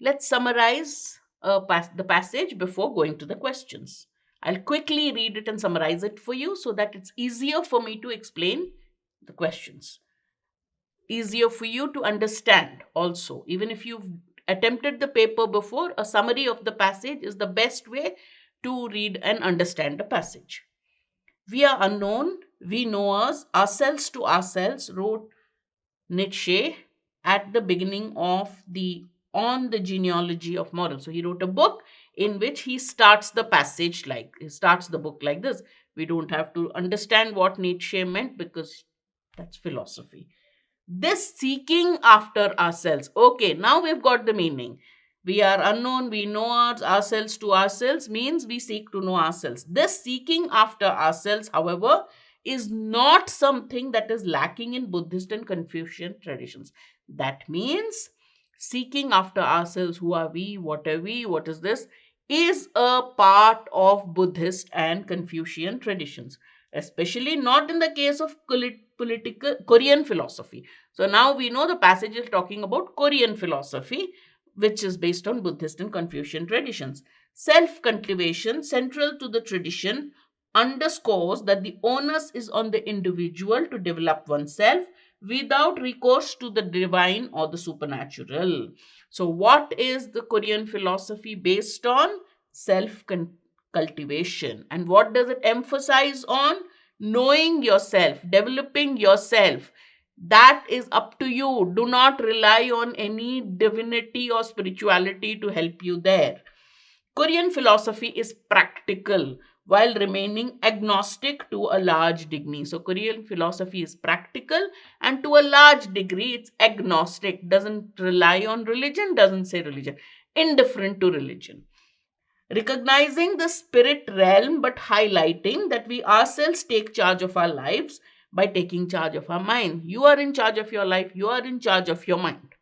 Let's summarize the passage before going to the questions. I'll quickly read it and summarize it for you so that it's easier for me to explain the questions. Easier for you to understand also. Even if you've attempted the paper before, a summary of the passage is the best way to read and understand the passage. We are unknown, we know us, ourselves to ourselves, wrote Nietzsche at the beginning of the On the Genealogy of Morals. So he wrote a book in which he starts the passage like he starts the book like this. We don't have to understand what Nietzsche meant because that's philosophy. This seeking after ourselves. Okay, now we've got the meaning. We are unknown, we know ourselves to ourselves means we seek to know ourselves. This seeking after ourselves, however, is not something that is lacking in Buddhist and Confucian traditions. That means seeking after ourselves, who are we, what is this, is a part of Buddhist and Confucian traditions, especially not in the case of political Korean philosophy. So now we know the passage is talking about Korean philosophy, which is based on Buddhist and Confucian traditions. Self cultivation, central to the tradition, underscores that the onus is on the individual to develop oneself without recourse to the divine or the supernatural. So, what is the Korean philosophy based on? Self cultivation. And what does it emphasize on? Knowing yourself, developing yourself. That is up to you. Do not rely on any divinity or spirituality to help you there. Korean philosophy is practical while remaining agnostic to a large degree. So, Korean philosophy is practical and to a large degree it's agnostic, doesn't rely on religion, doesn't say religion, indifferent to religion. Recognizing the spirit realm but highlighting that we ourselves take charge of our lives by taking charge of our mind. You are in charge of your life, you are in charge of your mind.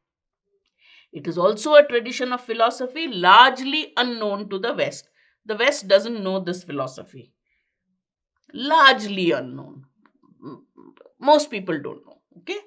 It is also a tradition of philosophy largely unknown to the West. The West doesn't know this philosophy. Largely unknown. Most people don't know. Okay.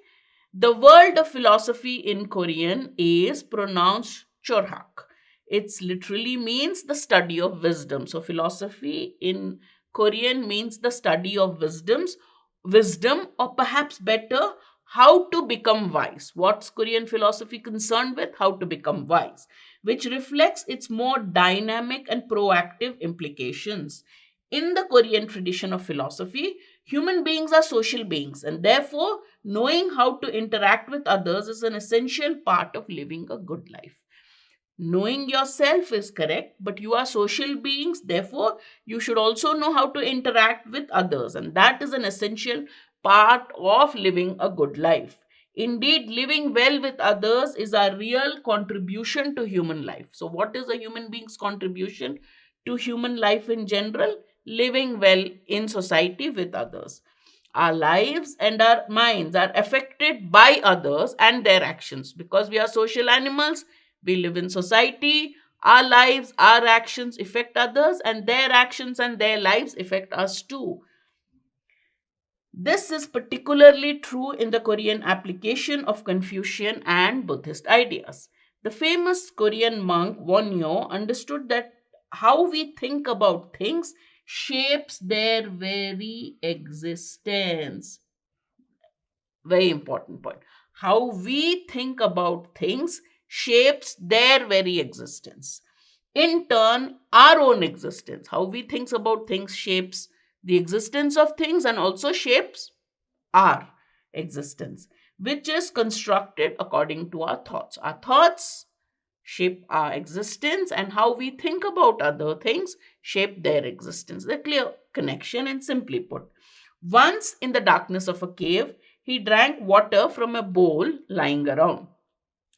The word of philosophy in Korean is pronounced chorhak. It literally means the study of wisdom. So philosophy in Korean means the study of wisdom, or perhaps better, how to become wise. What's Korean philosophy concerned with? How to become wise, which reflects its more dynamic and proactive implications. In the Korean tradition of philosophy, human beings are social beings, and therefore, knowing how to interact with others is an essential part of living a good life. Knowing yourself is correct, but you are social beings, therefore, you should also know how to interact with others, and that is an essential part of living a good life. Indeed, living well with others is a real contribution to human life. So, what is a human being's contribution to human life in general? Living well in society with others. Our lives and our minds are affected by others and their actions because we are social animals. We live in society. Our lives, our actions affect others, and their actions and their lives affect us too. This is particularly true in the Korean application of Confucian and Buddhist ideas. The famous Korean monk Wonyo understood that how we think about things shapes their very existence. Very important point. How we think about things shapes their very existence. In turn, our own existence, how we think about things shapes the existence of things and also shapes our existence, which is constructed according to our thoughts. Our thoughts shape our existence, and how we think about other things shape their existence. The clear connection, and simply put, once in the darkness of a cave, he drank water from a bowl lying around.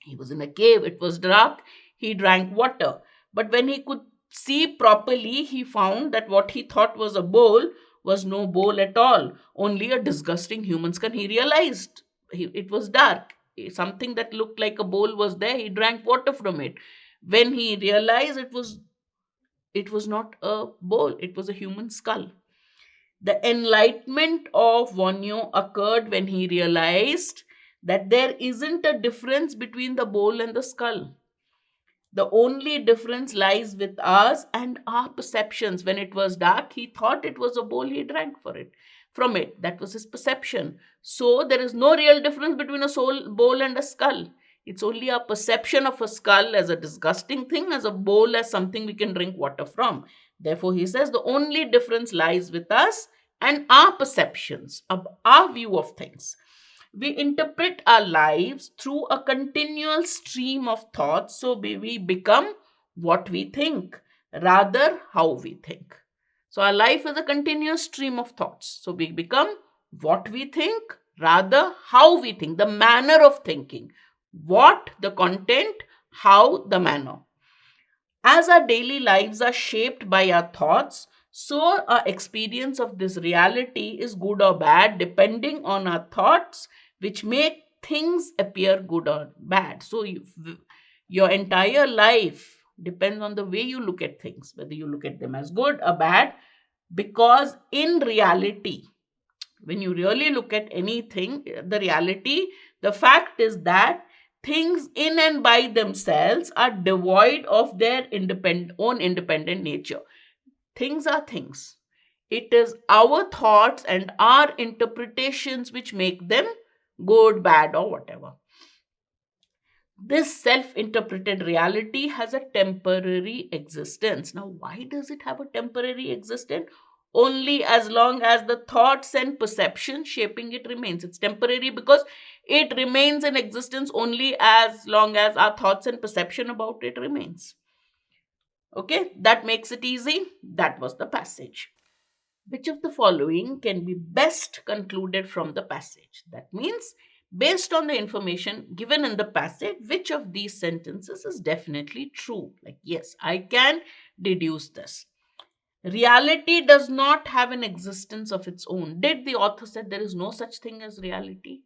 He was in a cave, it was dark, he drank water. But when he could see properly, he found that what he thought was a bowl was no bowl at all, only a disgusting human skin. He realized it was dark. Something that looked like a bowl was there. He drank water from it. When he realized it was not a bowl, it was a human skull. The enlightenment of Vanyo occurred when he realized that there isn't a difference between the bowl and the skull. The only difference lies with us and our perceptions. When it was dark, he thought it was a bowl, he drank from it. That was his perception. So there is no real difference between a bowl and a skull. It's only our perception of a skull as a disgusting thing, as a bowl as something we can drink water from. Therefore, he says the only difference lies with us and our perceptions, of our view of things. We interpret our lives through a continual stream of thoughts, so we become what we think, rather how we think. So our life is a continuous stream of thoughts, so we become what we think, rather how we think, the manner of thinking. What, the content, how, the manner. As our daily lives are shaped by our thoughts, so our experience of this reality is good or bad depending on our thoughts, which make things appear good or bad. So your entire life depends on the way you look at things, whether you look at them as good or bad, because in reality, when you really look at anything, the reality, the fact is that things in and by themselves are devoid of their own independent nature. Things are things. It is our thoughts and our interpretations which make them good, bad, or whatever. This self interpreted reality has a temporary existence. Now, why does it have a temporary existence? Only as long as the thoughts and perception shaping it remains. It's temporary because it remains in existence only as long as our thoughts and perception about it remains. Okay, that makes it easy. That was the passage. Which of the following can be best concluded from the passage? That means, based on the information given in the passage, which of these sentences is definitely true? Like, yes, I can deduce this. Reality does not have an existence of its own. Did the author said there is no such thing as reality?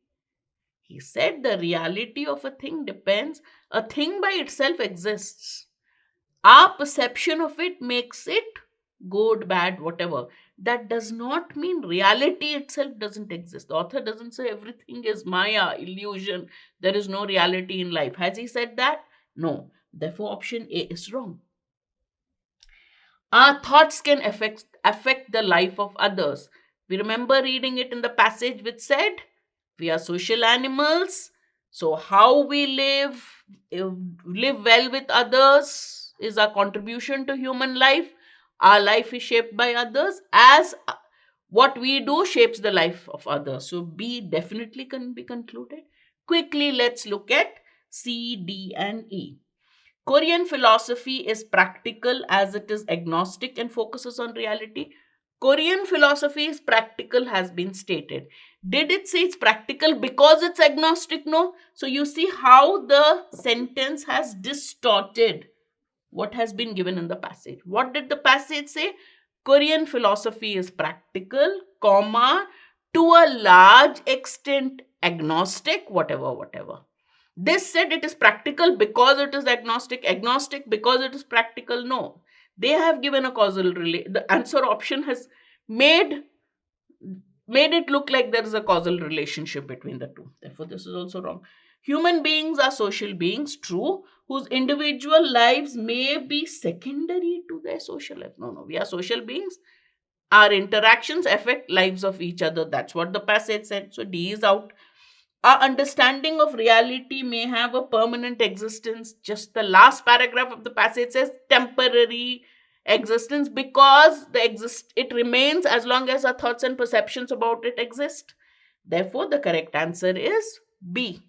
He said the reality of a thing depends, a thing by itself exists. Our perception of it makes it good, bad, whatever. That does not mean reality itself doesn't exist. The author doesn't say everything is Maya, illusion, there is no reality in life. Has he said that? No. Therefore, option A is wrong. Our thoughts can affect the life of others. We remember reading it in the passage which said, we are social animals. So how we live well with others is our contribution to human life. Our life is shaped by others, as what we do shapes the life of others. So B definitely can be concluded. Quickly, let's look at C, D, and E. Korean philosophy is practical as it is agnostic and focuses on reality. Korean philosophy is practical has been stated. Did it say it's practical because it's agnostic? No. So you see how the sentence has distorted what has been given in the passage. What did the passage say? Korean philosophy is practical, comma, to a large extent agnostic, whatever. This said it is practical because it is agnostic because it is practical. No. They have given a causal relation. The answer option has made it look like there is a causal relationship between the two. Therefore, this is also wrong. Human beings are social beings, true, whose individual lives may be secondary to their social life. No, we are social beings. Our interactions affect lives of each other. That's what the passage said. So D is out. Our understanding of reality may have a permanent existence. Just the last paragraph of the passage says temporary existence because it remains as long as our thoughts and perceptions about it exist. Therefore, the correct answer is B.